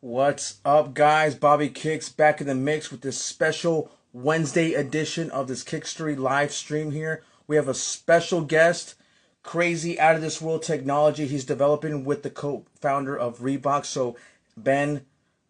What's up, guys? Bobby Kicks back in the mix with this special Wednesday edition of this Kickstory live stream here. We have a special guest, crazy out of this world technology he's developing with the co-founder of Reebok. So Ben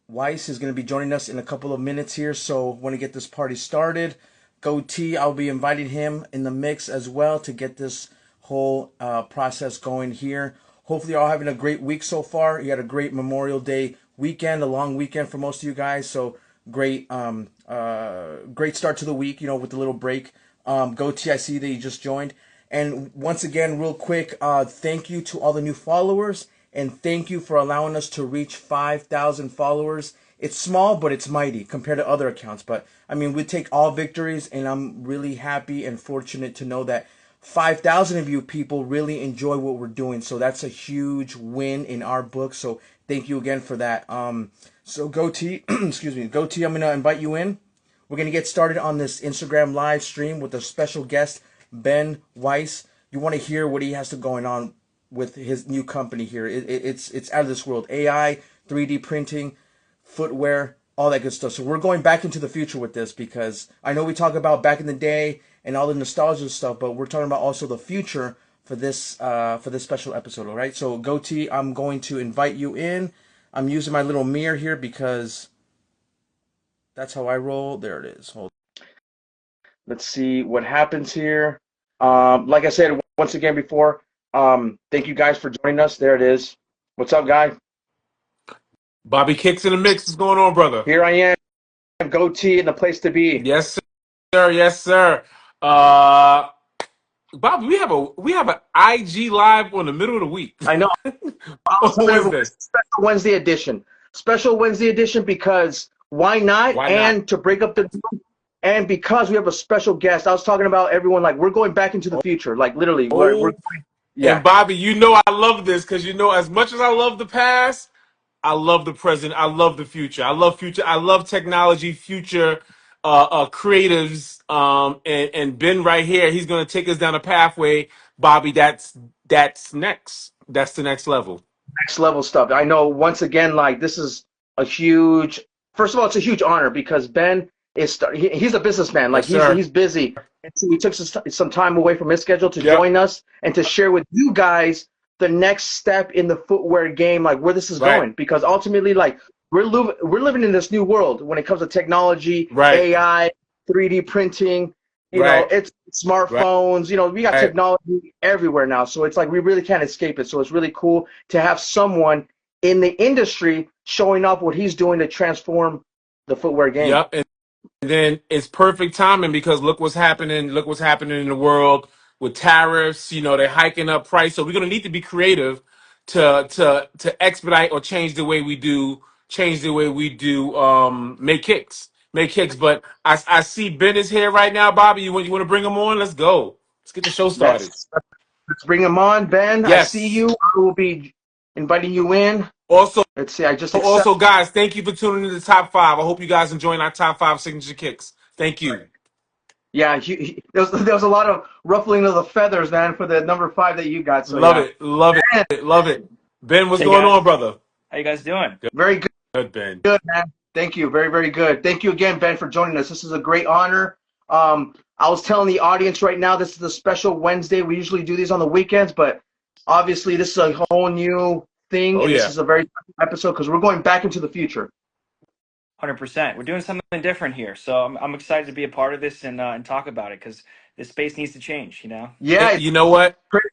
Weiss is going to be joining us in a couple of minutes here. So want to get this party started. Goatee, I'll be inviting him in the mix as well to get this whole process going here. Hopefully, you're all having a great week so far. You had a great Memorial Day weekend, a long weekend for most of you guys. So great, great start to the week. With the little break. Goatee, I see that you just joined. And once again, real quick, thank you to all the new followers, and thank you for allowing us to reach 5,000 followers. It's small, but it's mighty compared to other accounts. But I mean, we take all victories, and I'm really happy and fortunate to know that 5,000 of you people really enjoy what we're doing. So that's a huge win in our book. So thank you again for that. So Goatee, excuse me, Goatee, I'm going to invite you in. We're going to get started on this Instagram live stream with a special guest, Ben Weiss. You want to hear what he has to going on with his new company here. It's out of this world. AI, 3D printing, footwear, all that good stuff. So we're going back into the future with this because I know we talk about back in the day and all the nostalgia stuff, but we're talking about also the future for this special episode. All right. So Goatee, I'm going to invite you in. I'm using my little mirror here because that's how I roll. There it is. Hold. Let's see what happens here. Like I said once again before, thank you guys for joining us. There it is. What's up, guys? Bobby Kicks in the mix. What's going on, brother? Here I am, Goatee, in the place to be. Yes, sir. Yes, sir. Uh, Bobby, we have an IG live on the middle of the week I know. I was on telling everyone Wednesday. it's a special Wednesday edition. Special Wednesday edition because why not? Why not? And to break up the and because we have a special guest. I was talking about everyone like we're going back into the future. Like literally, we're Oh, yeah. and Bobby, I love this because as much as I love the past, I love the present. I love the future. I love future. I love technology, future, creatives. And Ben right here, he's gonna take us down a pathway, Bobby. That's next. That's the next level. Next level stuff. I know once again, like this is a huge. First of all, it's a huge honor because Ben he's a businessman. Like Yes, sir. he's busy, and so he took some time away from his schedule to Yep. join us and to share with you guys the next step in the footwear game, like where this is Right. going. Because ultimately, like we're living in this new world when it comes to technology, Right. AI, 3D printing. Right. It's Right. smartphones. We got Right. technology everywhere now. So it's like we really can't escape it. So it's really cool to have someone in the industry showing up what he's doing to transform the footwear game. Yep. And then it's perfect timing because look what's happening. Look what's happening in the world with tariffs. They're hiking up price. So we're gonna need to be creative to expedite or change the way we do make kicks. Make kicks. But I see Ben is here right now, Bobby. You want to bring him on? Let's go. Let's get the show started. Let's bring him on, Ben. I see Yes. you. I will be inviting you in. Also, Let's see. I just accept. also, guys, thank you for tuning in to the top five. I hope you guys enjoying our top five signature kicks. Thank you. Yeah, there was a lot of ruffling of the feathers, man, for the number 5 that you got. So Love yeah, it, love it, love it. Ben, what's Hey going guys, on, brother? how you guys doing? very good. Good, Ben. Good, man. Thank you. Very, very good. Thank you again, Ben, for joining us. This is a great honor. I was telling the audience right now, this is a special Wednesday. We usually do these on the weekends, but obviously this is a whole new thing, Oh and this yeah, is a very special episode because we're going back into the future. 100%. We're doing something different here, so I'm excited to be a part of this and talk about it because this space needs to change. Yeah, it's you know what? great.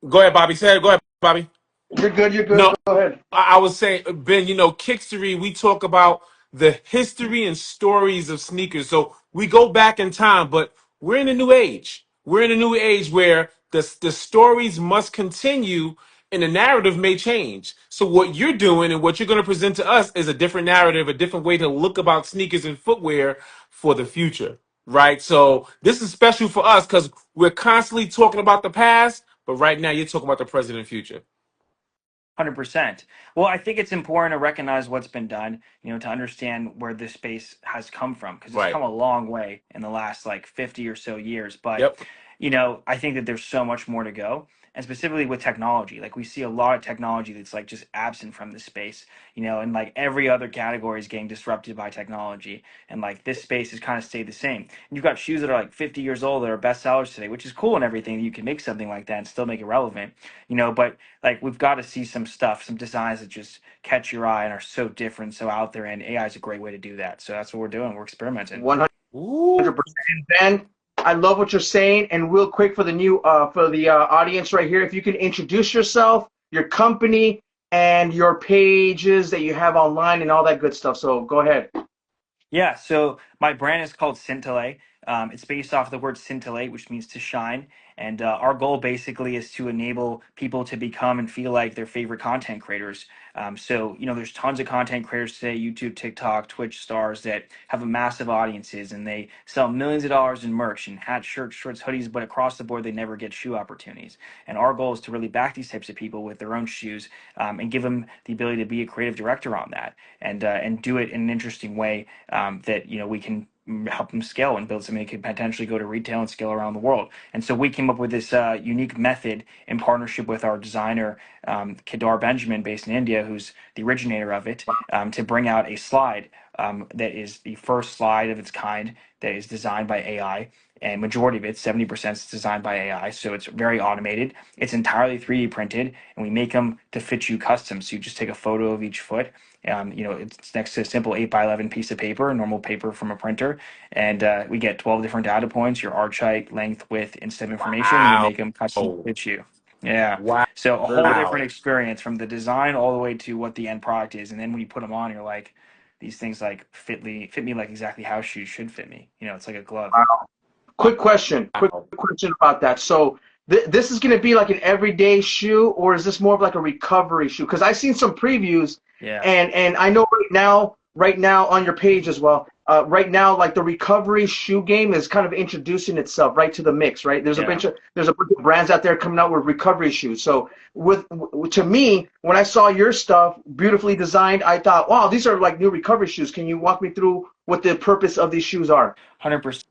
Go ahead, Bobby. Say it. Go ahead, Bobby. You're good. You're good. No, Go ahead. I was saying, Ben. Kickstory. We talk about the history and stories of sneakers. So we go back in time, but we're in a new age. We're in a new age where the stories must continue and the narrative may change. So what you're doing and what you're going to present to us is a different narrative, a different way to look about sneakers and footwear for the future. Right. So this is special for us because we're constantly talking about the past, but right now you're talking about the present and future. 100%. Well, I think it's important to recognize what's been done, to understand where this space has come from because it's Right. come a long way in the last like 50 or so years. But, Yep. I think that there's so much more to go. and specifically with technology. Like we see a lot of technology that's like just absent from this space, and like every other category is getting disrupted by technology, and like this space has kind of stayed the same. And you've got shoes that are like 50 years old that are best sellers today, which is cool and everything. You can make something like that and still make it relevant, but like we've got to see some stuff, some designs that just catch your eye and are so different, so out there, and AI is a great way to do that. So that's what we're doing. We're experimenting. 100%. Ooh. Ben, I love what you're saying. And real quick for the audience right here, if you can introduce yourself, your company, and your pages that you have online and all that good stuff. So go ahead. Yeah, so my brand is called Scintillate. It's based off the word scintillate, which means to shine. And our goal basically is to enable people to become and feel like their favorite content creators. So there's tons of content creators today, YouTube, TikTok, Twitch stars that have a massive audiences, and they sell millions of dollars in merch and hats, shirts, shorts, hoodies, but across the board, they never get shoe opportunities. And our goal is to really back these types of people with their own shoes, and give them the ability to be a creative director on that, and do it in an interesting way, that we can help them scale and build something that could potentially go to retail and scale around the world. And so we came up with this unique method in partnership with our designer, Kedar Benjamin, based in India, who's the originator of it, to bring out a slide that is the first slide of its kind that is designed by AI. And majority of it, 70%, is designed by AI. So it's very automated. It's entirely 3D printed, and we make them to fit you custom. So you just take a photo of each foot. It's next to a simple 8 by 11 piece of paper, normal paper from a printer, and we get 12 different data points: your arch height, length, width, and some information, and we Wow. make them custom fit you. Yeah. Wow. So a whole different experience from the design all the way to what the end product is, and then when you put them on, you're like, these things like fit me like exactly how shoes should fit me. It's like a glove. Quick question. Quick Wow. question about that. So this is going to be like an everyday shoe, or is this more of like a recovery shoe? Because I've seen some previews, Yeah. and I know right now on your page as well. Right now, like the recovery shoe game is kind of introducing itself right to the mix. Right, there's a Yeah. bunch of brands out there coming out with recovery shoes. So to me, when I saw your stuff beautifully designed, I thought, wow, these are like new recovery shoes. Can you walk me through what the purpose of these shoes are? 100%.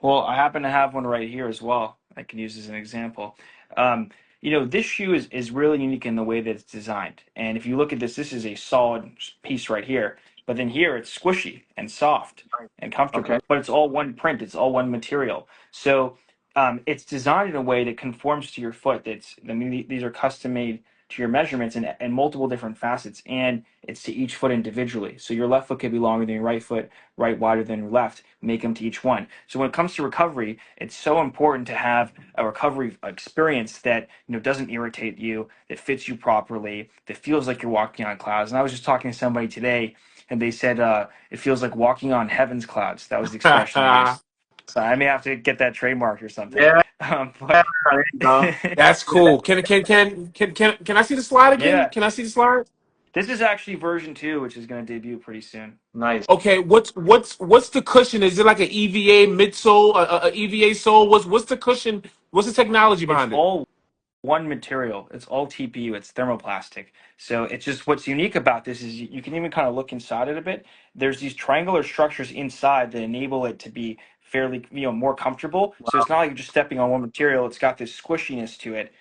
Well, I happen to have one right here as well. I can use as an example. This shoe is really unique in the way that it's designed. And if you look at this is a solid piece right here. But then here it's squishy and soft and Okay. comfortable. But it's all one print. It's all one material. So it's designed in a way that conforms to your foot. These are custom made to your measurements and multiple different facets. And it's to each foot individually. So your left foot could be longer than your right foot, right wider than your left. Make them to each one. So when it comes to recovery, it's so important to have a recovery experience that doesn't irritate you, that fits you properly, that feels like you're walking on clouds. And I was just talking to somebody today, and they said it feels like walking on heaven's clouds. That was the expression they used. So I may have to get that trademarked or something. Yeah, But there you go. That's cool. Can I see the slide again? yeah, Can I see the slide? this is actually version 2, which is going to debut pretty soon. Nice. Okay, what's the cushion? Is it like an EVA midsole, a EVA sole? What's the cushion? What's the technology It's behind it? all one material. It's all TPU. It's thermoplastic. So it's just what's unique about this is you can even kind of look inside it a bit. There's these triangular structures inside that enable it to be fairly, more comfortable. So it's not like you're just stepping on one material. It's got this squishiness to it,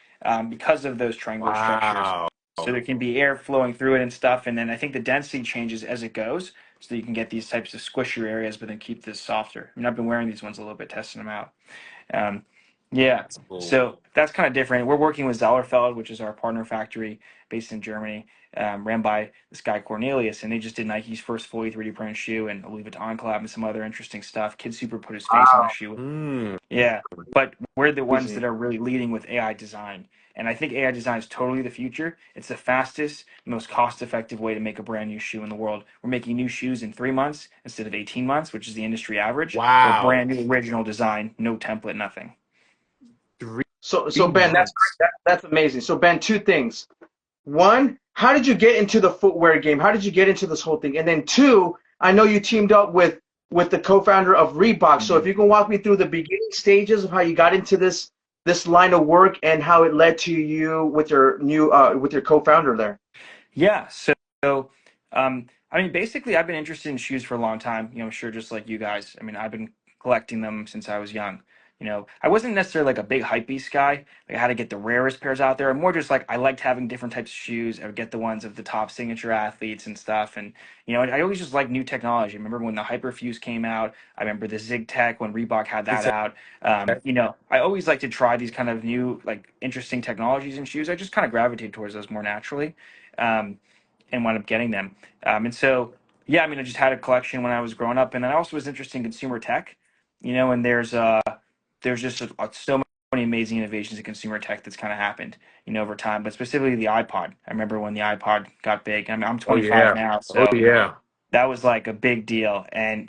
because of those triangular structures. Wow. So there can be air flowing through it and stuff. And then I think the density changes as it goes, so that you can get these types of squishier areas, but then keep this softer. I mean, I've been wearing these ones a little bit, testing them out. Um, yeah, That's cool. so that's kind of different. We're working with Zellerfeld, which is our partner factory based in Germany, ran by this guy Cornelius, and they just did Nike's first fully 3D printed shoe and a Louis Vuitton collab and some other interesting stuff. Kid Super put his face on the Wow. shoe. Mm. Yeah, but we're the ones Crazy. that are really leading with AI design. And I think AI design is totally the future. It's the fastest, most cost-effective way to make a brand new shoe in the world. We're making new shoes in 3 months instead of 18 months, which is the industry average, for a Wow. brand new original design, no template, nothing. Three So Ben, that's months. that's amazing. So Ben, two things. One, how did you get into the footwear game? How did you get into this whole thing? And then two, I know you teamed up with the co-founder of Reebok. So if you can walk me through the beginning stages of how you got into this line of work and how it led to you with your co-founder there. Yeah. So, I mean, basically, I've been interested in shoes for a long time. I'm sure just like you guys. I mean, I've been collecting them since I was young. I wasn't necessarily like a big hype beast guy. Like I had to get the rarest pairs out there. More just like I liked having different types of shoes. I would get the ones of the top signature athletes and stuff. And I always just like new technology. I remember when the Hyperfuse came out. I remember the Zig Tech when Reebok had that Exactly. out. I always like to try these kind of new, like interesting technologies in shoes. I just kind of gravitate towards those more naturally, um, and wound up getting them. And so, yeah, I mean, I just had a collection when I was growing up, and I also was interested in consumer tech. And there's just so many amazing innovations in consumer tech that's kind of happened, over time. But specifically the iPod. I remember when the iPod got big. I mean, I'm Oh 25 yeah. now, Oh so yeah. that was like a big deal. And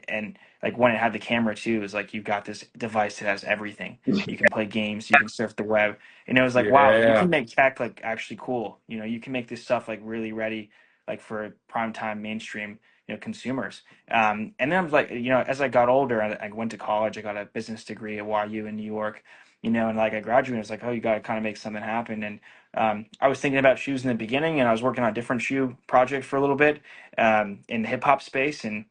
like when it had the camera too, it was like you've got this device that has everything. You can play games, you can surf the web. And it was like, wow, you Yeah. can make tech like actually cool. You can make this stuff like really ready like for prime time mainstream, consumers. And then I was like, as I got older, I went to college, I got a business degree at YU in New York, and like I graduated, I was like, oh, you got to kind of make something happen. And I was thinking about shoes in the beginning, and I was working on a different shoe project for a little bit, in the hip hop space, and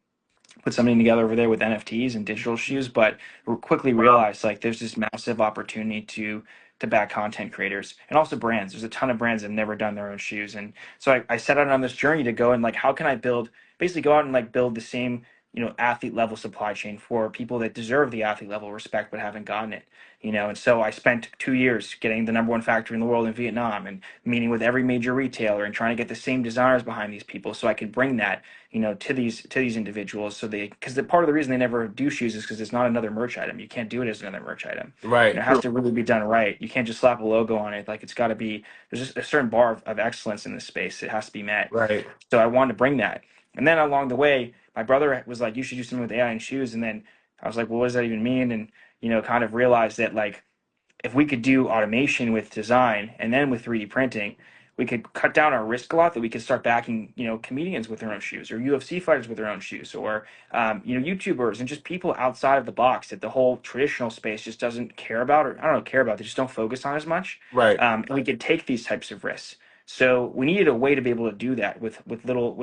put something together over there with NFTs and digital shoes, but quickly realized like there's this massive opportunity to back content creators and also brands. There's a ton of brands that have never done their own shoes, and so I set out on this journey to go and like how can I basically go out and like build the same athlete level supply chain for people that deserve the athlete level respect but haven't gotten it. And so I spent 2 years getting the number one factory in the world in Vietnam and meeting with every major retailer and trying to get the same designers behind these people so I could bring that to these individuals, so they because the part of the reason they never do shoes is because it's not another merch item. You can't do it as another merch item. Right. It has to really be done right. You can't just slap a logo on it. Like it's got to be there's just a certain bar of excellence in this space. It has to be met. Right. So I wanted to bring that. And then along the way, my brother was like, you should do something with AI and shoes. And then I was like, well, what does that even mean? And kind of realized that like if we could do automation with design and then with 3D printing, we could cut down our risk a lot. That we could start backing, comedians with their own shoes, or UFC fighters with their own shoes, or YouTubers and just people outside of the box that the whole traditional space just doesn't care about, or I don't know, care about. They just don't focus on as much. Right. And we could take these types of risks. So we needed a way to be able to do that with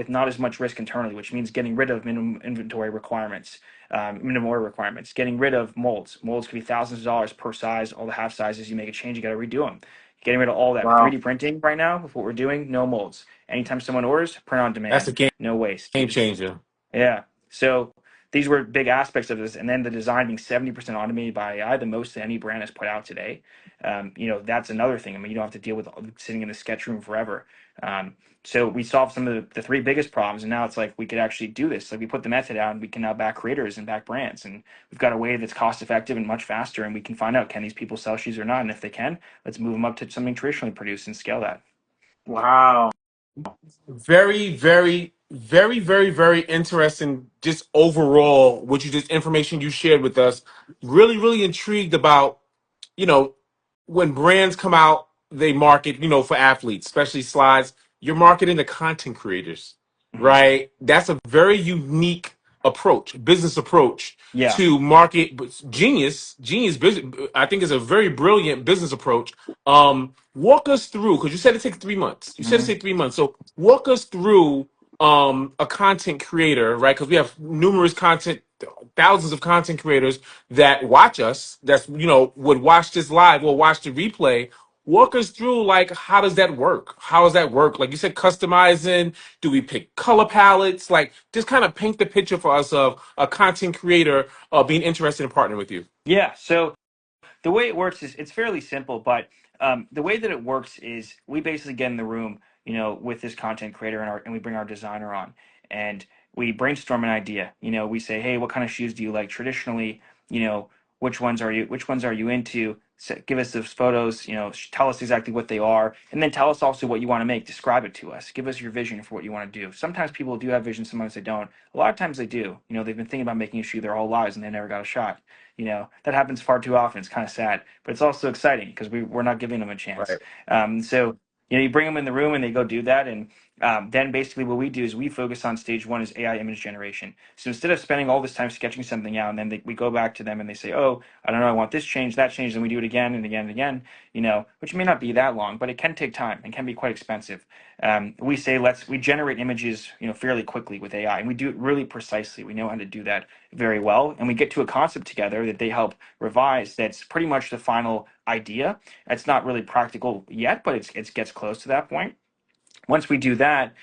not as much risk internally, which means getting rid of minimum inventory requirements, minimum order requirements, getting rid of molds. Molds could be thousands of dollars per size. All the half sizes, you make a change, you got to redo them. Getting rid of all that. With Wow. 3D printing right now, with what we're doing, no molds. Anytime someone orders, print on That's a demand, game no waste. game Keeps changer. Yeah. So these were big aspects of this, and then the design being 70% automated by AI, the most that any brand has put out today. That's another thing. I mean, you don't have to deal with sitting in the sketch room forever. Um, so we solved some of the three biggest problems, and now it's like we could actually do this. Like we put the method out, and we can now back creators and back brands, and we've got a way that's cost effective and much faster, and we can find out can these people sell shoes or not, and if they can, let's move them up to something traditionally produced and scale that. Wow. Very, very, very, very, very interesting. Just overall, what you just information you shared with us. Really, really intrigued about you know, when brands come out, they market, for athletes, especially slides, you're marketing to content creators, Hmm. right? That's a very unique approach, business approach Yeah. to market. But genius business. I think is a very brilliant business approach. Walk us through because you said it takes 3 months. You said it Hmm. takes 3 months. So walk us through a content creator, right? Because we have numerous content, thousands of content creators that watch us, that's would watch this live or watch the replay. Walk us through like how does that work? How does that work? Like you said, customizing. Do we pick color palettes? Like just kind of paint the picture for us of a content creator being interested in partnering with you. Yeah. So the way it works is it's fairly simple, but the way that it works is we basically get in the room, with this content creator and we bring our designer on and we brainstorm an idea. We say, hey, what kind of shoes do you like traditionally? You know, which ones are you into? Give us those photos. Tell us exactly what they are, and then tell us also what you want to make. Describe it to us. Give us your vision for what you want to do. Sometimes people do have vision, sometimes they don't. A lot of times they do. They've been thinking about making a shoe their whole lives and they never got a shot. That happens far too often. It's kind of sad, but it's also exciting because we're not giving them a chance. Right. So you bring them in the room and they go do that, and Then basically what we do is we focus on stage one is AI image generation. So instead of spending all this time sketching something out, and then we go back to them and they say, oh, I don't know, I want this change, that change, and we do it again and again and again, which may not be that long, but it can take time and can be quite expensive. We say we generate images, fairly quickly with AI, and we do it really precisely. We know how to do that very well, and we get to a concept together that they help revise. That's pretty much the final idea. It's not really practical yet, but it gets close to that point. Once we do that,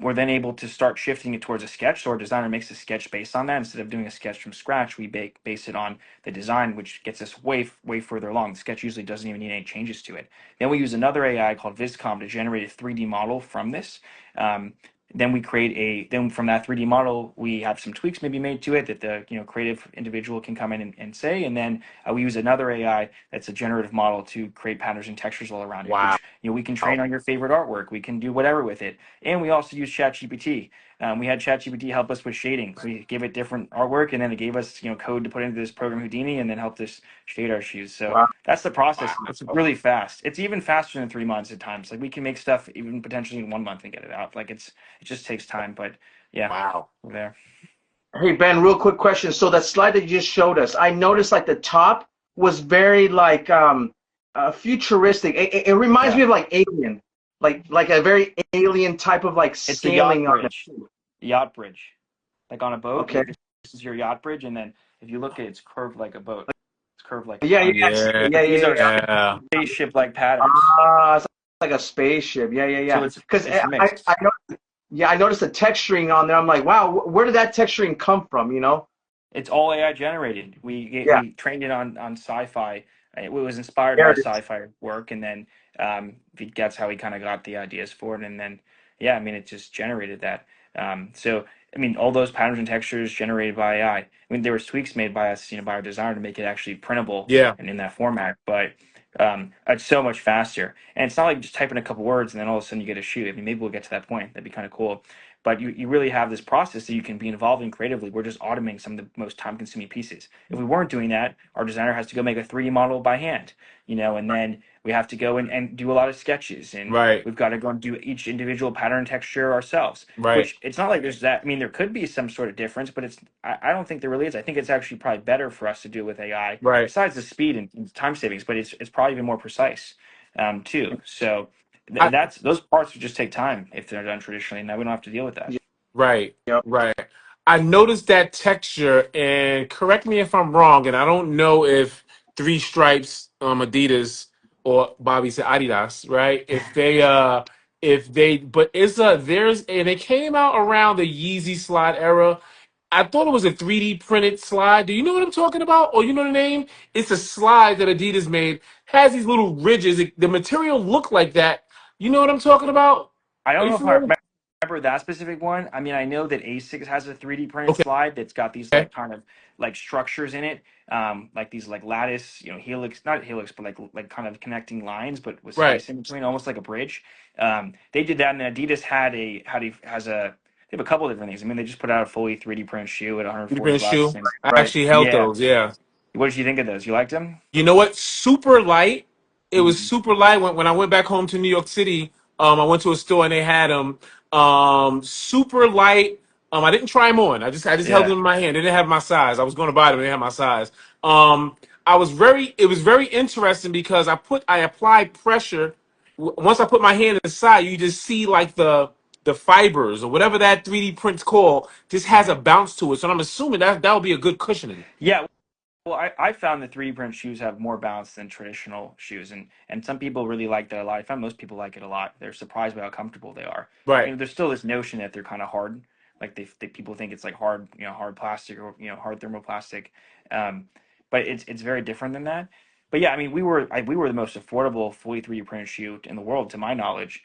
we're then able to start shifting it towards a sketch. So our designer makes a sketch based on that. Instead of doing a sketch from scratch, we base it on the design, which gets us way further along. The sketch usually doesn't even need any changes to it. Then we use another AI called Viscom to generate a 3D model from this. Then we then from that 3D model, we have some tweaks maybe made to it that the creative individual can come in and say. And then we use another AI that's a generative model to create patterns and textures all around it, Wow. which we can train on your favorite artwork. We can do whatever with it. And we also use ChatGPT. We had ChatGPT help us with shading. We gave it different artwork, and then it gave us code to put into this program Houdini, and then helped us shade our shoes. So Wow. that's the process. Wow. It's really fast. It's even faster than 3 months at times. Like we can make stuff even potentially in 1 month and get it out. Like it just takes time. But yeah, Wow. we're there. Hey Ben, real quick question. So that slide that you just showed us, I noticed like the top was very like futuristic. It reminds Yeah, me of like Alien, like a very alien type of like it's the yacht scaling on it. bridge. The yacht bridge, like on a boat. Okay. Like this is your yacht bridge, and then if you look at it, it's curved like a boat. It's curved like a Yeah, yeah, yacht. yeah, Yeah. But these are Yeah. spaceship-like patterns. it's like a spaceship. Yeah, yeah, So yeah. it's Because it's mixed. I know, yeah, I noticed the texturing on there. I'm like, wow, where did that texturing come from? You know? It's all AI generated. Yeah, We trained it on sci-fi. It was inspired there by it is. sci-fi work, and then that's how we kind of got the ideas for it. And then yeah, I mean, it just generated that. So I mean, all those patterns and textures generated by AI. I mean, there was tweaks made by us, by our designer to make it actually printable Yeah. and in that format. But it's so much faster, and it's not like just typing a couple words and then all of a sudden you get a shoot. I mean, maybe we'll get to that point. That'd be kind of cool. But you really have this process that you can be involved in creatively. We're just automating some of the most time consuming pieces. If we weren't doing that, our designer has to go make a 3D model by hand, and then we have to go and do a lot of sketches, and Right. we've got to go and do each individual pattern and texture ourselves, Right. which it's not like there's that. I mean, there could be some sort of difference, but I don't think there really is. I think it's actually probably better for us to do it with AI, Right. besides the speed and time savings, but it's probably even more precise, too. So I, that's those parts would just take time if they're done traditionally. Now we don't have to deal with that. right. Yep. Right. I noticed that texture, and correct me if I'm wrong, and I don't know if Three Stripes, Adidas, or Bobby said Adidas, right? But and it came out around the Yeezy slide era. I thought it was a 3D printed slide. Do you know what I'm talking about? Or you know the name? It's a slide that Adidas made. Has these little ridges. The material looked like that. You know what I'm talking about? I Are don't you know if I familiar? remember that specific one. I mean, I know that ASICS has a 3D printed Okay. slide that's got these like kind of like structures in it, like these like lattice, helix, not helix, but like kind of connecting lines, but with Right. space in between, almost like a bridge. They did that, and then Adidas they have a couple of different things. I mean, they just put out a fully 3D printed shoe at 3D 140 printed bucks, shoe. and I Right. actually held yeah. those. Yeah. What did you think of those? You liked them? You know what? Super light. It was Mhm. super light when I went back home to New York City. I went to a store and they had them. Super light. I didn't try them on. I just held Yeah. them in my hand. They didn't have my size. I was going to buy them. They didn't have my size. I was very. It was very interesting because I applied pressure. Once I put my hand inside, you just see like the fibers or whatever that 3D print's called just has a bounce to it. So I'm assuming that would be a good cushioning. Yeah. Well, I found that 3D print shoes have more bounce than traditional shoes, and some people really like that a lot. I found most people like it a lot. They're surprised by how comfortable they are. Right. There's still this notion that they're kind of hard, like people think it's like hard, hard plastic or hard thermoplastic, um, but it's very different than that. But yeah, I mean, we were the most affordable fully 3D printed shoe in the world, to my knowledge,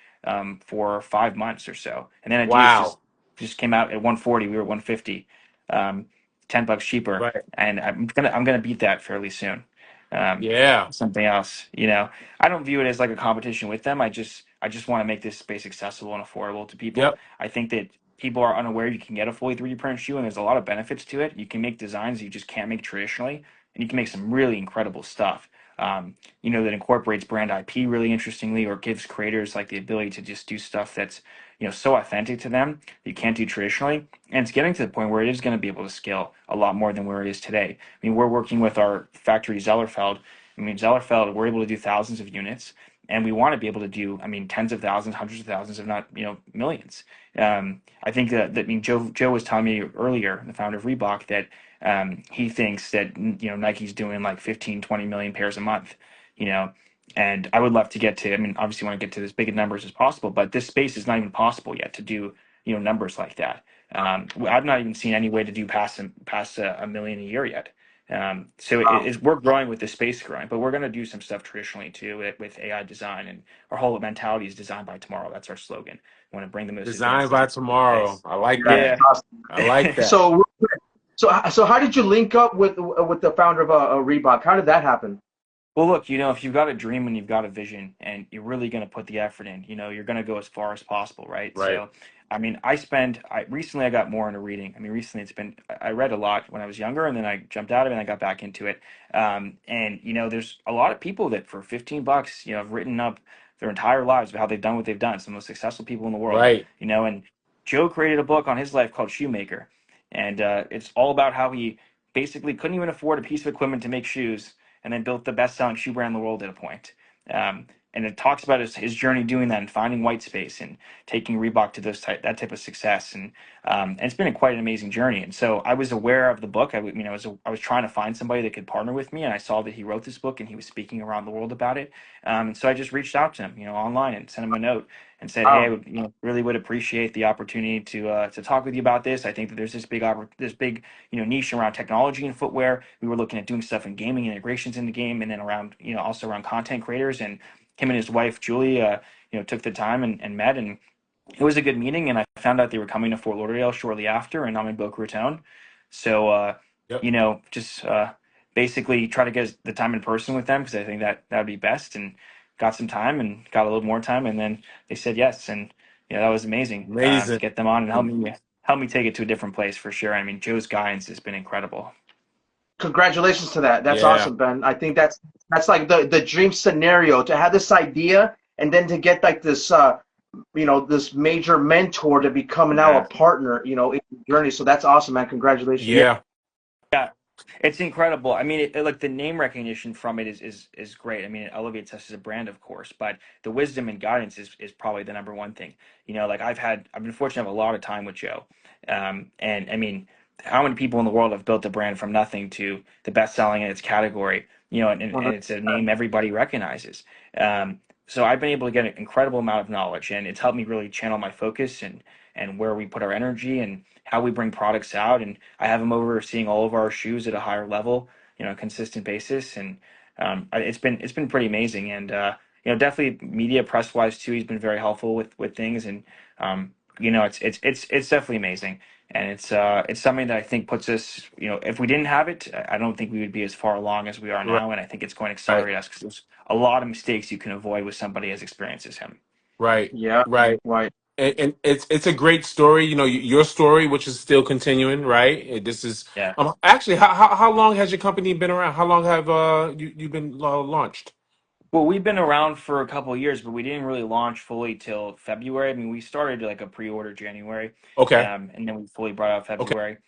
for 5 months or so, and then Adidas Wow. just came out at 140. We were at 150. Um, $10 cheaper, Right. and I'm gonna beat that fairly soon. Um, Yeah. Something else, I don't view it as like a competition with them. I just want to make this space accessible and affordable to people. Yep. I think that people are unaware you can get a fully 3D printed shoe, and there's a lot of benefits to it. You can make designs you just can't make traditionally, and you can make some really incredible stuff. That incorporates brand IP really interestingly, or gives creators like the ability to just do stuff that's so authentic to them that you can't do traditionally. And it's getting to the point where it is going to be able to scale a lot more than where it is today. I mean, we're working with our factory Zellerfeld. I mean, Zellerfeld, we're able to do thousands of units, and we want to be able to do, I mean, tens of thousands, hundreds of thousands, if not, millions. I think I mean, Joe was telling me earlier, the founder of Reebok, that he thinks that, Nike's doing like 15, 20 million pairs a month, you know, and I would love to get to, I mean, obviously want to get to as big a numbers as possible, but this space is not even possible yet to do, numbers like that. I've not even seen any way to do past a million a year yet. So we're growing with the space growing, but we're going to do some stuff traditionally too with AI design, and our whole mentality is designed by tomorrow. That's our slogan. We want to bring the most Designed advanced by design to the tomorrow. space. I like Yeah, that. Yeah. that's I like awesome. that. So how did you link up with the founder of Reebok? How did that happen? Well, look, if you've got a dream and you've got a vision and you're really going to put the effort in, you're going to go as far as possible, right? Right. So, I mean, recently I got more into reading. I mean, recently I read a lot when I was younger, and then I jumped out of it and I got back into it. And, there's a lot of people that for 15 bucks, have written up their entire lives of how they've done what they've done. Some of the most successful people in the world, Right. and Joe created a book on his life called Shoemaker. And it's all about how he basically couldn't even afford a piece of equipment to make shoes, and then built the best-selling shoe brand in the world at a point. And it talks about his journey doing that and finding white space and taking Reebok to that type of success. And it's been quite an amazing journey. And so I was aware of the book. I was trying to find somebody that could partner with me, and I saw that he wrote this book and he was speaking around the world about it. And so I just reached out to him, online, and sent him a note and said, "Hey, I Wow. would, really would appreciate the opportunity to talk with you about this. I think that there's this big niche around technology and footwear. We were looking at doing stuff in gaming, integrations in the game, and then around, also around content creators." And him and his wife Julie, took the time and met, and it was a good meeting. And I found out they were coming to Fort Lauderdale shortly after, and I'm in Boca Raton. So, Yep. just basically try to get the time in person with them, because I think that would be best. And got some time and got a little more time, and then they said yes, and that was amazing, to Amazing. get them on and help me take it to a different place for sure. I mean, Joe's guidance has been incredible. Congratulations to that. That's Yeah. awesome, Ben. I think that's like the dream scenario, to have this idea and then to get like this this major mentor to become now a Yeah. partner, in the journey. So that's awesome, man. Congratulations. Yeah. Yeah, it's incredible. I mean, like the name recognition from it is great. I mean, it elevates us as a brand, of course, but the wisdom and guidance is probably the number one thing. Like I've been fortunate to have a lot of time with Joe, and I mean, how many people in the world have built a brand from nothing to the best selling in its category? And it's a name everybody recognizes. So I've been able to get an incredible amount of knowledge, and it's helped me really channel my focus and where we put our energy and how we bring products out. And I have him overseeing all of our shoes at a higher level, consistent basis. And it's been pretty amazing. And definitely media press wise too. He's been very helpful with things. And it's definitely amazing. And it's something that I think puts us, if we didn't have it, I don't think we would be as far along as we are Right. now. And I think it's going to Right. accelerate us, because there's a lot of mistakes you can avoid with somebody as experienced as him. Right. Yeah. Right. Right. And it's a great story. Your story, which is still continuing, right? This is Yeah. actually how long has your company been around? How long have you been launched? Well, we've been around for a couple of years, but we didn't really launch fully till February. I mean, we started like a pre-order January, Okay. and then we fully brought out Okay. February,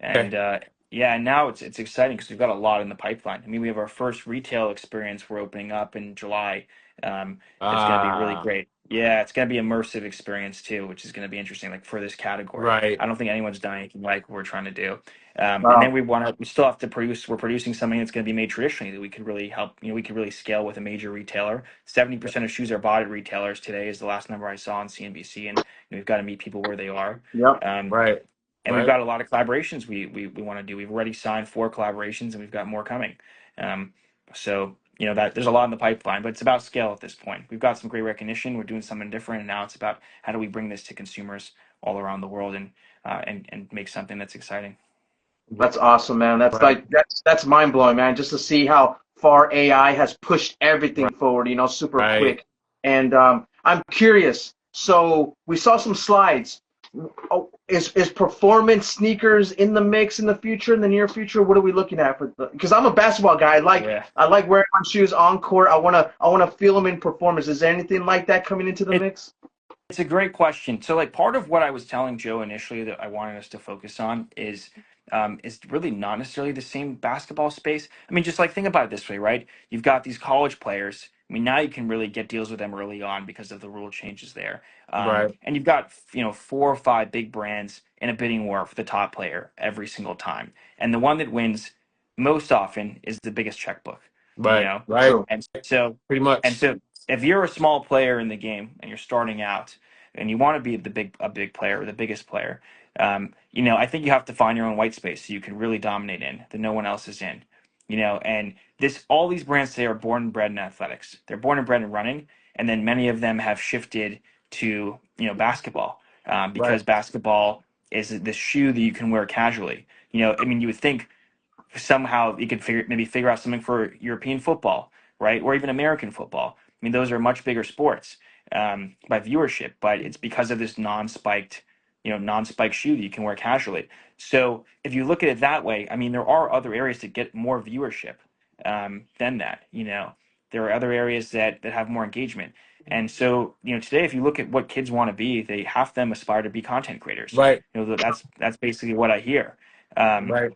Okay. and yeah, and now it's exciting because we've got a lot in the pipeline. I mean, we have our first retail experience we're opening up in July. That's going to be really Ah. great. Yeah, it's going to be immersive experience too, which is going to be interesting. Like for this category, Right. I don't think anyone's done anything like what we're trying to do. And then Wow. we still have to produce, we're producing something that's going to be made traditionally that we could really help, we could really scale with a major retailer. 70% of shoes are bought at retailers today is the last number I saw on CNBC. And we've got to meet people where they are. Yep. Um, Right. and we've Right. got a lot of collaborations we want to do. We've already signed 4 collaborations, and we've got more coming. Um, so, that there's a lot in the pipeline, but it's about scale at this point. We've got some great recognition. We're doing something different. And now it's about how do we bring this to consumers all around the world, and make something that's exciting. That's awesome, man. That's Right. like that's mind blowing, man. Just to see how far AI has pushed everything Right. forward, super Right. quick. And I'm curious. So we saw some slides. Oh, is performance sneakers in the mix in the future, in the near future? What are we looking at for because I'm a basketball guy. Yeah. I like wearing my shoes on court. I wanna feel them in performance. Is there anything like that coming into the It, mix? It's a great question. So, like, part of what I was telling Joe initially that I wanted us to focus on is really not necessarily the same basketball space. I mean, just like think about it this way, right? You've got these college players. I mean, now you can really get deals with them early on because of the rule changes there. Right, And you've got 4 or 5 big brands in a bidding war for the top player every single time, and the one that wins most often is the biggest checkbook. You right, know, right. True. and so Pretty and much. so if you're a small player in the game and you're starting out and you want to be a big player or the biggest player, I think you have to find your own white space so you can really dominate in that no one else is in. And this all these brands today are born and bred in athletics. They're born and bred in running, and then many of them have shifted to basketball Right, because basketball is the shoe that you can wear casually. I mean, you would think somehow you could figure out something for European football, right, or even American football. I mean, those are much bigger sports by viewership, but it's because of this non-spiked shoe that you can wear casually. So if you look at it that way, I mean, there are other areas that get more viewership than that. There are other areas that have more engagement. And so, today, if you look at what kids want to be, they half them aspire to be content creators. right, That's basically what I hear. Um, right.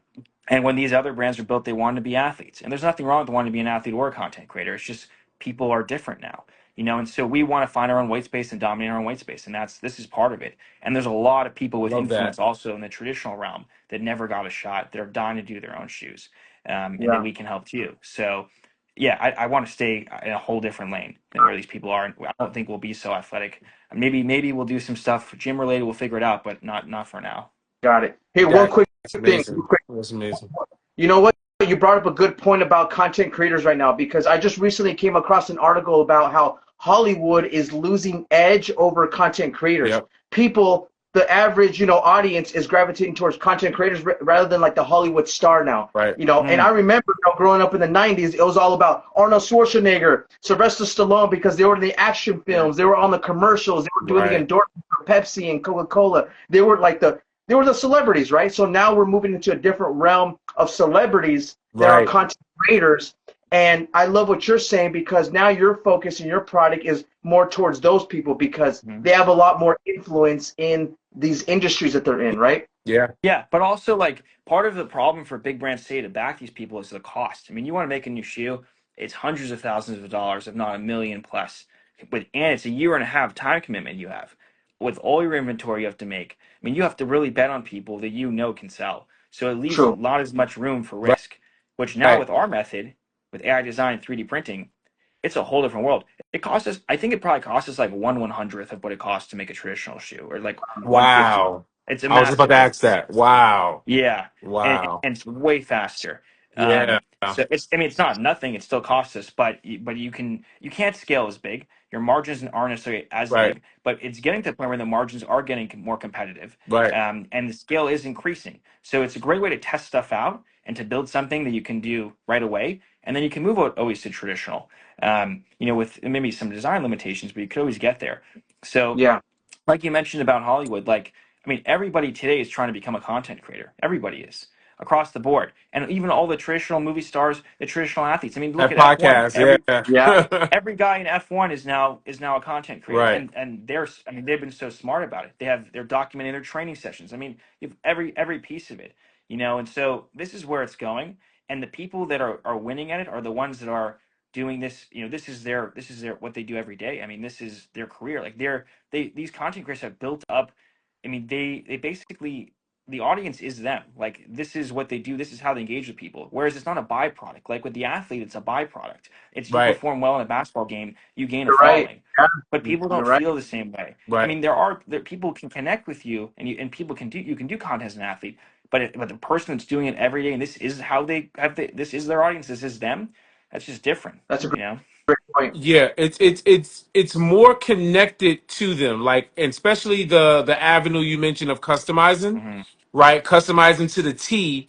and when these other brands were built, they wanted to be athletes. And there's nothing wrong with wanting to be an athlete or a content creator. It's just people are different now. And so we want to find our own white space and dominate our own white space. And this is part of it. And there's a lot of people with Love that. influence also in the traditional realm that never got a shot. They're dying to do their own shoes. And that Yeah. we can help too. So yeah, I want to stay in a whole different lane than where these people are. And I don't think we'll be so athletic. Maybe we'll do some stuff gym related. We'll figure it out, but not for now. Got it. Hey, one That, quick that's thing. amazing. That's amazing. You know what? You brought up a good point about content creators right now because I just recently came across an article about how Hollywood is losing edge over content creators. Yep. People, the average, audience is gravitating towards content creators rather than like the Hollywood star now. Right. And I remember growing up in the 90s, it was all about Arnold Schwarzenegger, Sylvester Stallone because they were in the action films, they were on the commercials, they were doing the Right. endorsements for Pepsi and Coca-Cola. They were the celebrities, right? So now we're moving into a different realm of celebrities that are Right. content creators. And I love what you're saying because now your focus and your product is more towards those people because Mhm. they have a lot more influence in these industries that they're in, right? Yeah. Yeah, but also like part of the problem for big brands today to back these people is the cost. I mean, you want to make a new shoe, it's hundreds of thousands of dollars, if not a million plus. And it's a year and a half time commitment you have. With all your inventory you have to make. I mean, you have to really bet on people that can sell. So it leaves True. not as much room for Right. risk. Which now Right. with our method, with AI design, 3D printing, it's a whole different world. It costs us, I think it probably costs us like 1/100th of what it costs to make a traditional shoe, or like 1/50th. Wow. It's a I was just about massive to ask difference. that. Wow. Yeah, Wow. and it's way faster. Yeah. So I mean, it's not nothing. It still costs us, but you can't scale as big. Your margins aren't necessarily as Right. big, but it's getting to the point where the margins are getting more competitive, Right. and the scale is increasing. So it's a great way to test stuff out and to build something that you can do right away, and then you can move out always to traditional. With maybe some design limitations, but you could always get there. So Yeah. like you mentioned about Hollywood, like, I mean, everybody today is trying to become a content creator. Everybody is across the board. And even all the traditional movie stars, the traditional athletes. I mean, look That at F1. podcast. Every Yeah. Yeah. every guy in F1 is now a content creator. Right. And I mean, they've been so smart about it. They're documenting their training sessions. I mean, you have every piece of it. And so this is where it's going. And the people that are winning at it are the ones that are doing this. This is their what they do every day. I mean, this is their career. Like these content creators have built up. I mean, they basically, the audience is them. Like this is what they do. This is how they engage with people. Whereas it's not a byproduct. Like with the athlete, it's a byproduct. It's you Right. perform well in a basketball game, you gain a You're right. following. Yeah. But people You're don't right. feel the same way. I Right. mean, there people can connect with you, and people can do you can do content as an athlete. But the person that's doing it every day, and this is how they have this is their audience. This is them. That's just different. That's a You know. great point. Yeah, it's more connected to them, like, and especially the avenue you mentioned of customizing, Mm-hmm. right? Customizing to the T.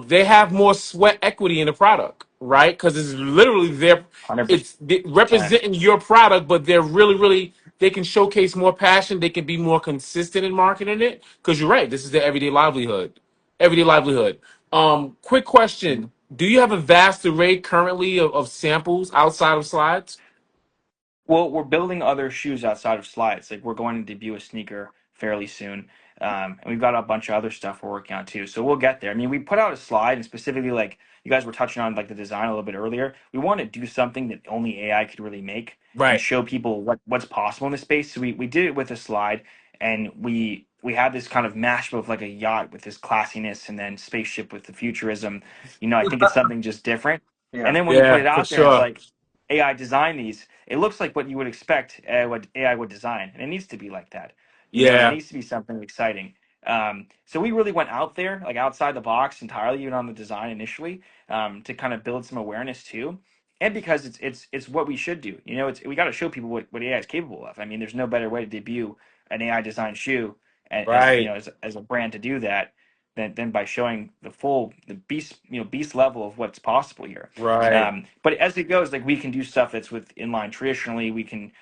They have more sweat equity in the product, right? Because it's literally their, 100%. it's representing your product, but they're really they can showcase more passion. They can be more consistent in marketing it. Because you're right, this is their everyday livelihood. Everyday livelihood. Quick question: do you have a vast array currently of samples outside of slides? Well, we're building other shoes outside of slides. Like we're going to debut a sneaker fairly soon, and we've got a bunch of other stuff we're working on too. So we'll get there. I mean, we put out a slide, and specifically, like you guys were touching on, like the design a little bit earlier. We want to do something that only AI could really make and Right. show people what's possible in the space. So we did it with a slide, and we had this kind of mashup of like a yacht with this classiness, and then spaceship with the futurism. I think it's something just different. And Yeah. then when you put Yeah, it for out there, and it's sure. like AI designed these, it looks like what you would expect what AI would design, and it needs to be like that. And it Yeah. needs to be something exciting. So we really went out there, like outside the box entirely, even on the design initially, to kind of build some awareness too, and because it's what we should do. We got to show people what AI is capable of. I mean, there's no better way to debut an AI designed shoe Right. as a brand to do that than by showing the beast level of what's possible here. Right. But as it goes, like we can do stuff that's with inline traditionally. We can,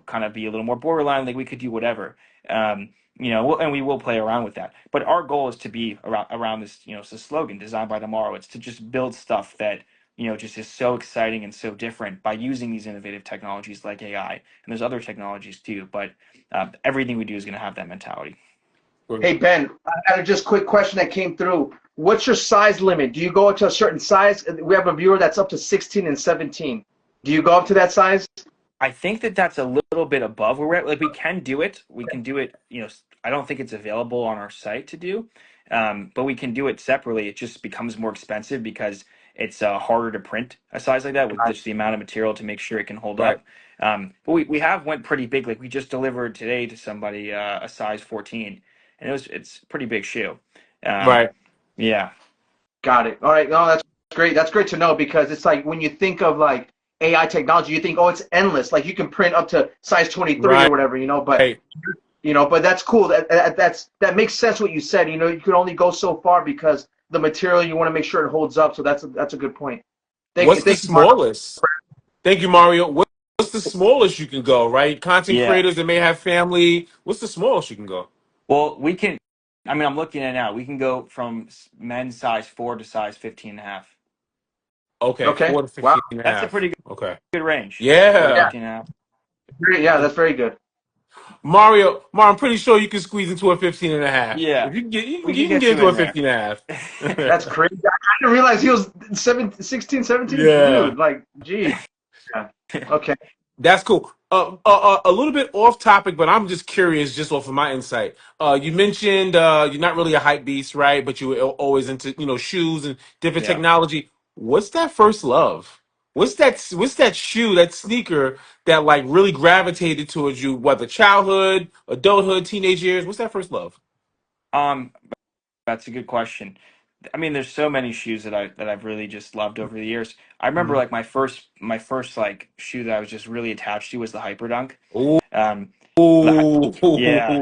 kind of be a little more borderline. Like we could do whatever. And we will play around with that. But our goal is to be around this. It's a slogan, "Designed by Tomorrow." It's to just build stuff that just is so exciting and so different by using these innovative technologies like AI. And there's other technologies too, but everything we do is going to have that mentality. Hey Ben, I had a just quick question that came through. What's your size limit? Do you go up to a certain size? We have a viewer that's up to 16 and 17. Do you go up to that size? I think that that's a little bit above where we're at. Like we can do it. We can do it. I don't think it's available on our site to do, but we can do it separately. It just becomes more expensive because it's harder to print a size like that with just the amount of material to make sure it can hold Right. up. But we have went pretty big. Like we just delivered today to somebody a size 14, and it's a pretty big shoe. Um, Right. yeah, Got it. All right. No, that's great. That's great to know because it's like when you think of like AI technology, you think, oh, it's endless. Like you can print up to size 23 or Right. whatever, but that's cool. That makes sense what you said. You can only go so far because the material you want to make sure it holds up. So that's a good point. Thank you. What's the Thank you, Mark. smallest? Thank you, Mario. What's the smallest you can go, right? Content yeah. creators that may have family. What's the smallest you can go? Well, we can. I mean, I'm looking at it now. We can go from men's size 4 to size 15 and a half. Okay, Okay. 4 to Wow. 15 and a That's a half. pretty Okay. good range. 4 to Yeah. Yeah. 15 and a half. Great. Yeah, that's very good. Mario, I'm pretty sure you can squeeze into a 15 and a half. Yeah, If you can get you can, we can you can get get you into a in there. 15 and a That's half. crazy. I didn't realize he was 16, 17. Yeah. Dude, like, geez. Yeah. Okay. That's cool. A little bit off topic, but I'm just curious, just off of my insight. You mentioned you're not really a hype beast, right? But you were always into shoes and different Yeah. technology. What's that first love? What's that shoe, that sneaker that like really gravitated towards you, whether childhood, adulthood, teenage years? What's that first love? Um, that's a good question. I mean, there's so many shoes that I've really just loved over the years. I remember Mhm. like my first like shoe that I was just really attached to was the Hyperdunk. Ooh, Um, the hy- yeah,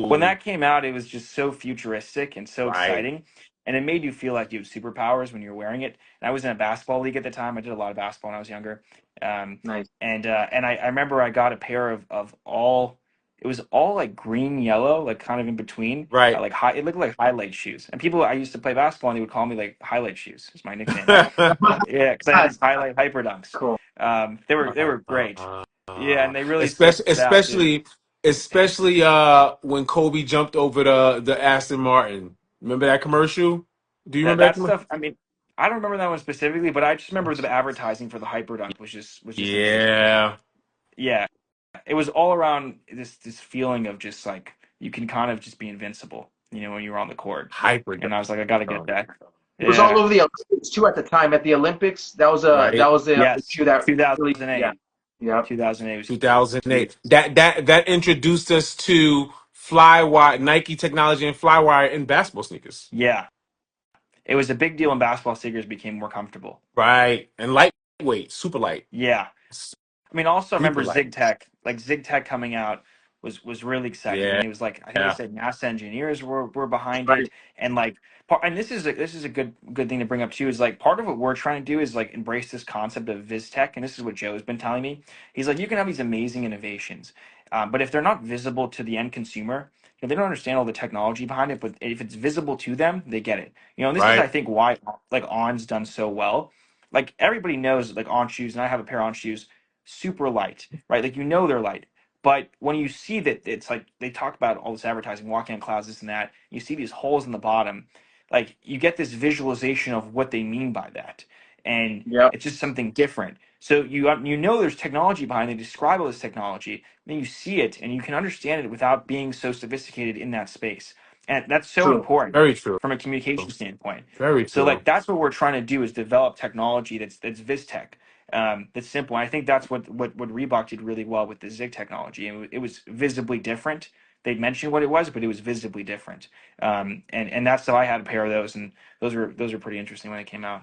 when that came out, it was just so futuristic and so right, exciting, and it made you feel like you had superpowers when you were wearing it. And I was in a basketball league at the time. I did a lot of basketball when I was younger, um, Nice. and I remember I got a pair of all. It was all like green yellow, like kind of in between, right. like high. It looked like highlight shoes. And people I used to play basketball, and they would call me like highlight shoes. Is my nickname. Yeah, because I had God, these highlight hyper dunks. cool. They were great. Yeah, and they really stood Especially, out too. when Kobe jumped over the Aston Martin. Remember that commercial? Do you That remember that that commercial? stuff. I mean, I don't remember that one specifically, but I just remember the advertising for the Hyperdunk was just amazing. Yeah, Yeah, it was all around this feeling of just like you can kind of just be invincible, when you're on the court. hyper And I was like, I got to get dunk, that. It was all Yeah. over the Olympics too at the time. At the Olympics, that right? was the Yes. issue that really, yeah, 2008. yeah. 2008 was huge. 2008. That introduced us to Flywire, Nike technology, and Flywire in basketball sneakers. Yeah, it was a big deal when basketball sneakers became more comfortable. Right, and lightweight, super light, Yeah. I mean, also I remember super light. ZigTech, like ZigTech coming out was really exciting. I Yeah, mean, it was like I think they said NASA engineers were behind Right. it, and like and this is a good thing to bring up too. Is like part of what we're trying to do is like embrace this concept of VizTech, and this is what Joe's been telling me. He's like, you can have these amazing innovations, but if they're not visible to the end consumer, they don't understand all the technology behind it. But if it's visible to them, they get it. And this is I right, think why like On's done so well. Like everybody knows like On shoes, and I have a pair of On shoes super light, right? Like they're light. But when you see that it's like they talk about all this advertising, walking on clouds, this and that, you see these holes in the bottom, like you get this visualization of what they mean by that. And Yep. it's just something different. So you know there's technology behind it. They describe all this technology, then you see it and you can understand it without being so sophisticated in that space. And that's so True. important Very true. from a communication standpoint. Very So true. like that's what we're trying to do is develop technology that's VizTech, that's simple. And I think that's what Reebok did really well with the Zig technology. And it was visibly different. They'd mentioned what it was, but it was visibly different. And that's so I had a pair of those, and those were pretty interesting when they came out.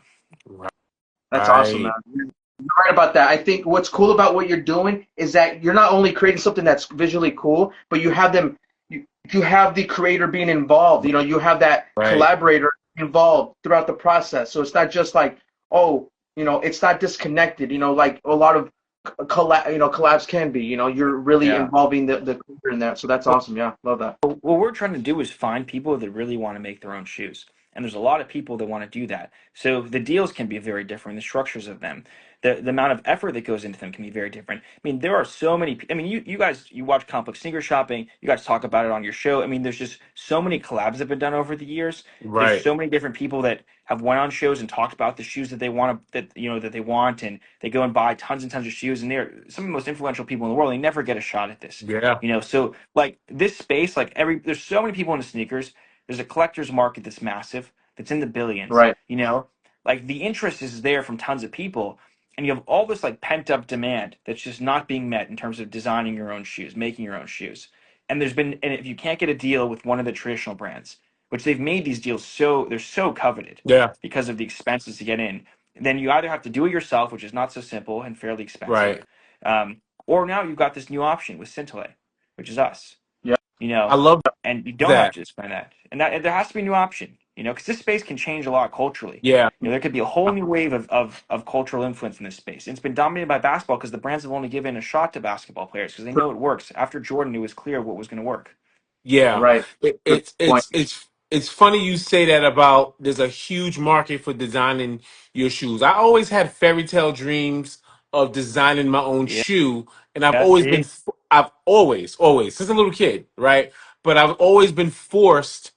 That's awesome, man. Right. You're right about that. I think what's cool about what you're doing is that you're not only creating something that's visually cool, but you have them. You have the creator being involved. You know, you have that Right. collaborator involved throughout the process. So it's not just like, oh, it's not disconnected. Like a lot of collabs can be. You're really Yeah. involving the creator in that. So that's awesome. Yeah, love that. What we're trying to do is find people that really want to make their own shoes. And there's a lot of people that want to do that. So the deals can be very different, the structures of them. The amount of effort that goes into them can be very different. I mean, there are so many. I mean, you guys, you watch Complex Sneaker Shopping. You guys talk about it on your show. I mean, there's just so many collabs that have been done over the years. There's Right. so many different people that have went on shows and talked about the shoes that they want that they want, and they go and buy tons and tons of shoes. And they're some of the most influential people in the world. They never get a shot at this. Yeah. So like this space, like there's so many people into sneakers. There's a collector's market that's massive, that's in the billions. Right. Like the interest is there from tons of people, and you have all this like pent up demand that's just not being met in terms of designing your own shoes, making your own shoes. And if you can't get a deal with one of the traditional brands, which they've made these deals so they're so coveted Yeah. because of the expenses to get in, then you either have to do it yourself, which is not so simple and fairly Right. expensive, or now you've got this new option with Scintillate, which is us Yeah. you I know, love and you don't have that. to spend that. And there has to be a new option, because this space can change a lot culturally. Yeah. There could be a whole new wave of cultural influence in this space. And it's been dominated by basketball because the brands have only given a shot to basketball players because they know it works. After Jordan, it was clear what was going to work. Yeah, Right. it, Good it's point. it's it's it's funny you say that about there's a huge market for designing your shoes. I always had fairy tale dreams of designing my own Yeah, shoe, and I've yeah, always been see? I've always since a little kid, right? But I've always been forced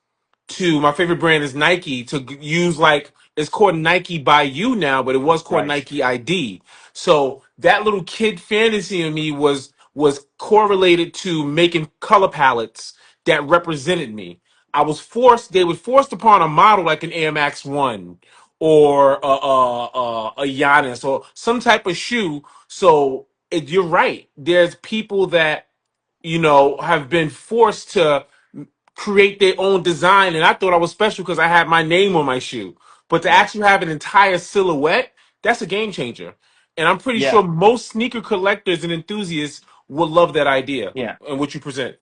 to my favorite brand is Nike to use like it's called Nike by You now, but it was called Right. Nike ID. So that little kid fantasy in me was correlated to making color palettes that represented me. They were forced upon a model like an Air Max 1 or a Giannis or some type of shoe. So you're right. There's people that, have been forced to create their own design. And I thought I was special because I had my name on my shoe. But to Yeah. actually have an entire silhouette, that's a game changer. And I'm pretty Yeah. sure most sneaker collectors and enthusiasts will love that idea Yeah. and what you present.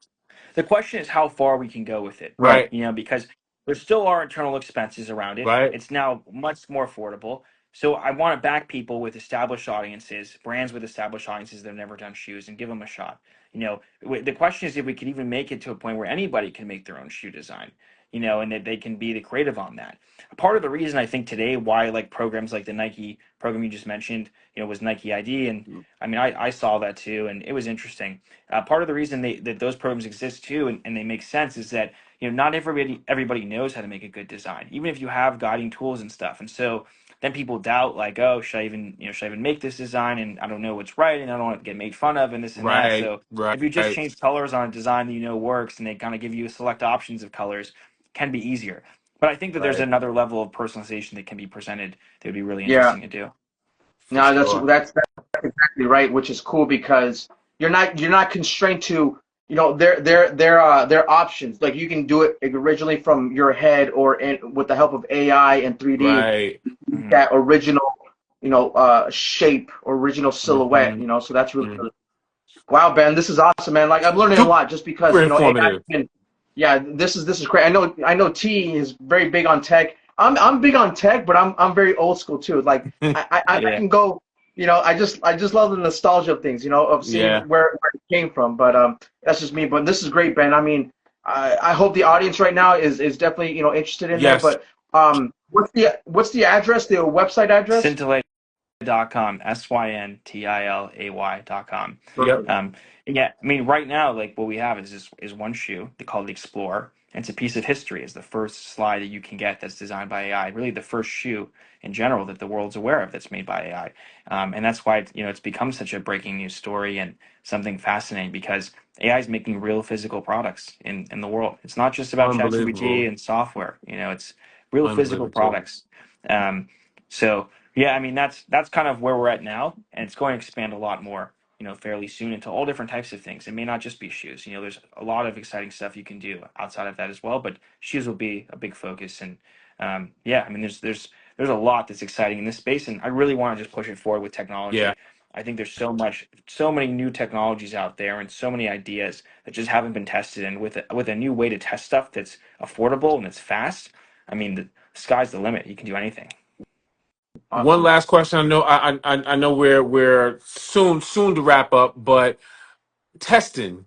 The question is how far we can go with it, Right. because there still are internal expenses around it. Right? It's now much more affordable. So I want to back people with established audiences, brands with established audiences that have never done shoes, and give them a shot. The question is if we could even make it to a point where anybody can make their own shoe design, and that they can be the creative on that. Part of the reason I think today why like programs like the Nike program you just mentioned, was Nike ID, and I mean I saw that too, and it was interesting. Part of the reason that those programs exist too, and they make sense, is that not everybody knows how to make a good design, even if you have guiding tools and stuff. And so then people doubt, like, oh, should I even make this design? And I don't know what's right, and I don't want to get made fun of, and this and that. Right. So Right. if you just change colors on a design that works, and they kind of give you select options of colors, can be easier. But I think that there's Right. another level of personalization that can be presented that would be really Yeah. interesting to do. For No, that's sure. that's that's exactly right, which is cool because you're not constrained to their options. Like you can do it originally from your head or with the help of AI and 3D, Right. Hmm. that original shape or original silhouette. Hmm. So that's really wow, Ben. This is awesome, man. Like I'm learning a Super lot just because AI. informative. Yeah, this is great. I know T is very big on tech. I'm big on tech, but I'm very old school too. Like I Yeah. can go, I just love the nostalgia of things, of seeing Yeah. where it came from. But that's just me. But this is great, Ben. I mean, I hope the audience right now is definitely interested in there. Yes. But what's the address, the website address? Scintillate. syntilay.com, syntilay.com. Yep. Perfect. Yeah, I mean, right now, like what we have is one shoe. They call it the Explorer. And it's a piece of history. It's the first slide that you can get that's designed by AI. Really, the first shoe in general that the world's aware of that's made by AI. And that's why it's become such a breaking news story and something fascinating because AI is making real physical products in the world. It's not just about Unbelievable. ChatGPT and software. It's real physical Unbelievable. products. Um, so yeah, I mean that's kind of where we're at now, and it's going to expand a lot more, fairly soon into all different types of things. It may not just be shoes. There's a lot of exciting stuff you can do outside of that as well, but shoes will be a big focus. And yeah, I mean, there's a lot that's exciting in this space, and I really want to just push it forward with Yeah. technology. I think there's so many new technologies out there, and so many ideas that just haven't been tested. And with a new way to test stuff that's affordable and it's fast, I mean, the sky's the limit. You can do anything. One Awesome. last question. I know I know we're soon to wrap up, but testing.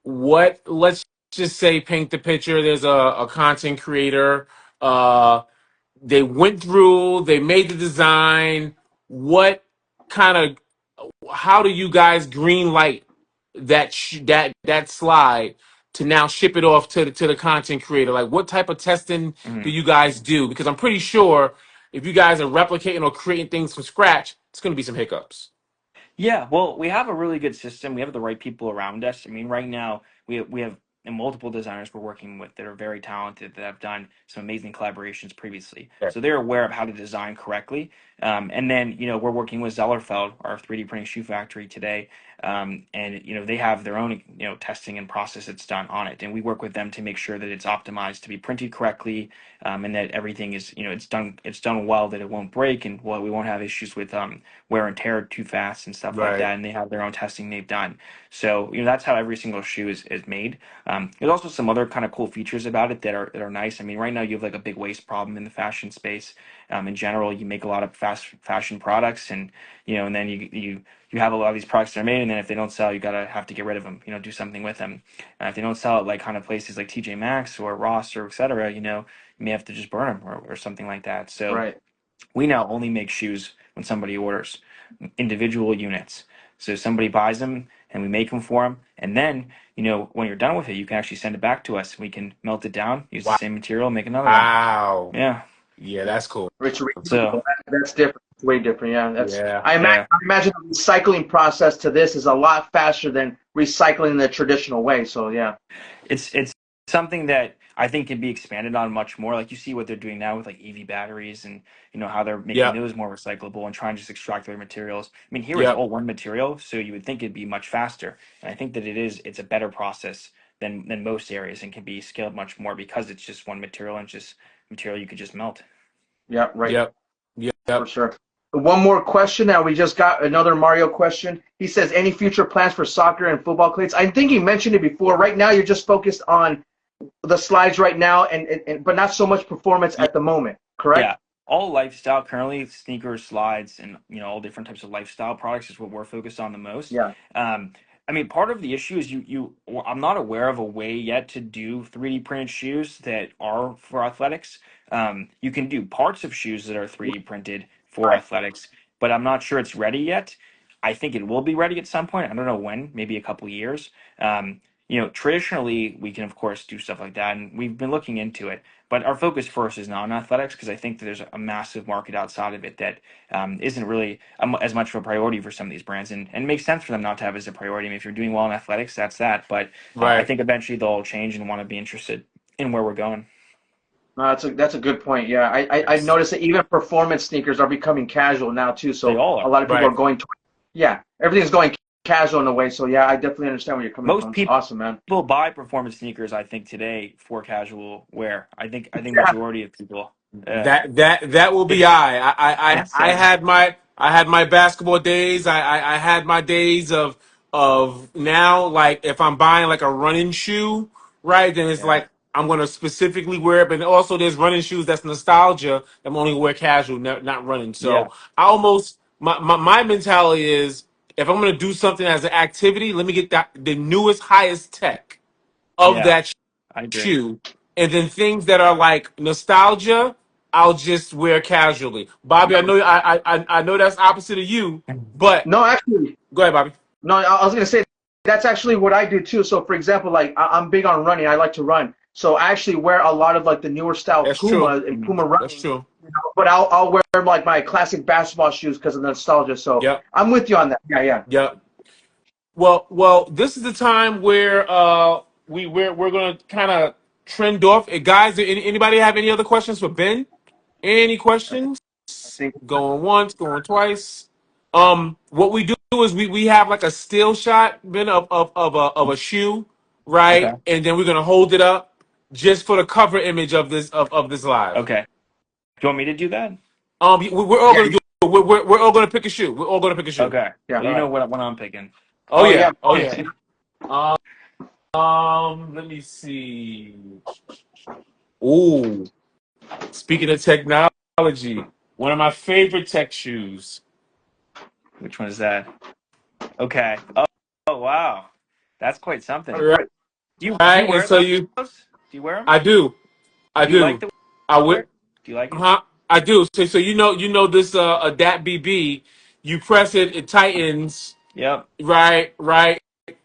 What let's just say paint the picture. There's a content creator. Uh they went through, they made the design. What kind of how do you guys green light that slide to now ship it off to the content creator? Like, what type of testing do Mhm. you guys do? Because I'm pretty sure if you guys are replicating or creating things from scratch, it's going to be some hiccups. Yeah, well, we have a really good system. We have the right people around us. I mean, right now we have multiple designers we're working with that are very talented that have done some amazing collaborations previously. Yeah. So they're aware of how to design correctly. And then we're working with Zellerfeld, our 3D printing shoe factory today, and they have their own testing and process that's done on it. And we work with them to make sure that it's optimized to be printed correctly, and that everything is it's done well, that it won't break, and we won't have issues with wear and tear too fast and stuff like Right. that. And they have their own testing they've done. So that's how every single shoe is made. There's also some other kind of cool features about it that are nice. I mean, right now you have like a big waste problem in the fashion space. In general, you make a lot of fast fashion products, and then you have a lot of these products that are made, and then if they don't sell, you gotta have to get rid of them. Do something with them. If they don't sell at like kind of places like TJ Maxx or Ross or etc., you may have to just burn them or something like that. So Right. we now only make shoes when somebody orders individual units. So somebody buys them and we make them for them. And then, when you're done with it, you can actually send it back to us. We can melt it down, use the same material, make another one. Wow. Yeah. Yeah, that's cool. Rich, So, that's different. It's way different. Yeah, that's. Yeah. yeah. I imagine the recycling process to this is a lot faster than recycling the traditional way. So yeah. It's something that I think can be expanded on much more. Like you see what they're doing now with like EV batteries and how they're making Yep. those more recyclable and trying to just extract their materials. I mean, here it's Yep. all one material, so you would think it'd be much faster. And I think that it's a better process than most areas and can be scaled much more because it's just one material and just material you could just melt. Yeah. Right. Yep. For Yep. sure. One more question. Now we just got another Mario question. He says, "Any future plans for soccer and football cleats?" I think he mentioned it before. Right now, you're just focused on the slides right now, and but not so much performance at the moment. Correct? Yeah, all lifestyle currently sneakers, slides, and all different types of lifestyle products is what we're focused on the most. Yeah. Um, I mean, part of the issue is I'm not aware of a way yet to do 3D printed shoes that are for athletics. You can do parts of shoes that are 3D printed for Right. athletics, but I'm not sure it's ready yet. I think it will be ready at some point. I don't know when, maybe a couple years. Traditionally, we can of course do stuff like that, and we've been looking into it. But our focus first is non-athletics because I think that there's a massive market outside of it that isn't really as much of a priority for some of these brands, and it makes sense for them not to have as a priority. I mean, if you're doing well in athletics, that's that. But I Right. think eventually they'll change and want to be interested in where we're going. No, that's a good point. Yeah, I noticed that even performance sneakers are becoming casual now too. They So all a are. lot of people are Right. going to, yeah, everything's going casual in a way. So yeah, I definitely understand where you're coming Most from. It's awesome, man. people buy performance sneakers, I think, today for casual wear. I think Yeah, majority of people. That will be It's I insane. had my basketball days. I had my days of now, like if I'm buying like a running shoe, right? Then it's Yeah. like I'm gonna specifically wear it. But also there's running shoes that's nostalgia. I'm only wear casual, not running. Yeah. So I almost my mentality is if I'm gonna do something as an activity, let me get the newest, highest tech of Yeah. that I agree. shoe, and then things that are like nostalgia. I'll just wear casually. Bobby, I know that's opposite of you, but No, actually, go ahead, Bobby. no, I was gonna say that's actually what I do too. So, for example, like I'm big on running. I like to run, so I actually wear a lot of like the newer style That's true. Puma and Puma That's running. true. But I'll wear like my classic basketball shoes because of the nostalgia. So Yep. I'm with you on that. Yeah, yeah. Yep. Well, this is the time where we're gonna kind of trend off. Guys, anybody have any other questions for Ben? Any questions? I think Going once, going twice. What we do is we have like a still shot, Ben, of a shoe, Okay. right? And then we're gonna hold it up just for the cover image of this live. Okay. Do you want me to do that? We're all yeah, gonna do. We're all gonna pick a shoe. We're all gonna pick a shoe. Okay. yeah. Well, you know what I'm picking. Oh Oh yeah, yeah. Oh yeah. yeah. Let me see. Ooh, speaking of technology, one of my favorite tech shoes. Which one is that? Okay. Oh wow. That's quite something. Right, Do you and wear so those? you, Do you wear them? I do, I Do you like do, the I would, wear? Do you like it? huh? I do. So you know this Adapt BB. You press it, it tightens. Yep. Right.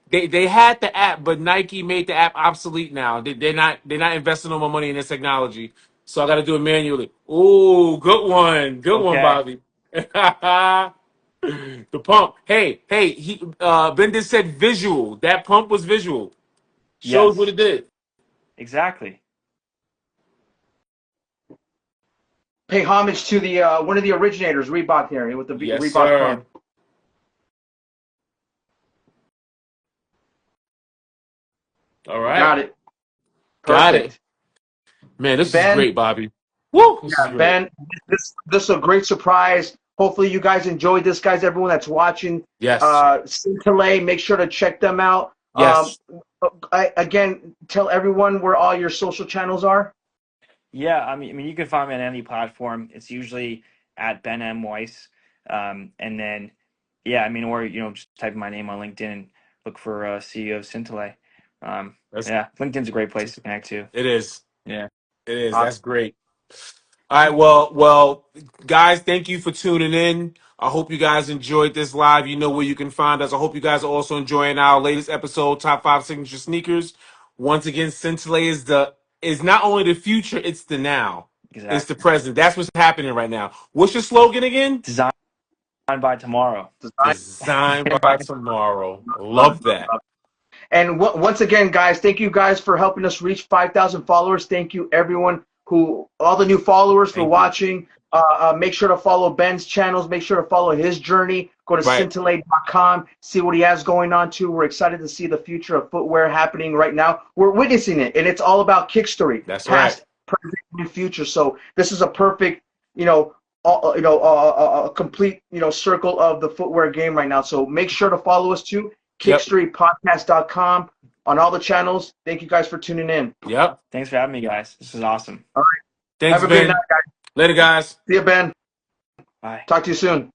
They had the app, but Nike made the app obsolete now. They're not investing no more money in this technology. So I got to do it manually. Ooh, good one, Okay. Bobby. The pump. Hey. Ben just said visual. That pump was visual. Shows what Yes. it did. Exactly. Pay homage to the one of the originators, Reebok here with the Yes, Reebok sir. pump. All right, Got it. got it. Perfect. Man, this is Ben, great, Bobby. Woo, this is yeah, great. Ben, this is a great surprise. Hopefully you guys enjoyed this, guys. Everyone that's watching, Yes, Scintillate, make sure to check them out. yes. Again, tell everyone where all your social channels are. Yeah. I mean, you can find me on any platform. It's usually at Ben M Weiss. And then, yeah. I mean, or just type in my name on LinkedIn and look for CEO of Scintillate. That's Yeah. LinkedIn's a great place to connect to. it is. Yeah. It is. That's Awesome. great. All right, well, guys, thank you for tuning in. I hope you guys enjoyed this live. You know where you can find us. I hope you guys are also enjoying our latest episode, Top 5 Signature Sneakers. Once again, Scintillate is not only the future, it's the now. It's the Exactly. present. That's what's happening right now. What's your slogan again? Designed by tomorrow. Design. Designed by tomorrow. Love that. And once again, guys, thank you guys for helping us reach 5,000 followers. Thank you, everyone all the new followers for Thank you. watching. Make sure to follow Ben's channels. Make sure to follow his journey. Go to Right. scintillate.com. See what he has going on too. We're excited to see the future of footwear happening right now. We're witnessing it, and it's all about Kickstory, That's right. past, present, and future. So this is a perfect, a complete, circle of the footwear game right now. So make sure to follow us too. Yep. KickstoryPodcast.com on all the channels. Thank you guys for tuning in. Yep. Thanks for having me, guys. This is awesome. All right. Thanks, Have a great Ben. night, guys. Later, guys. See you, Ben. Bye. Talk to you soon.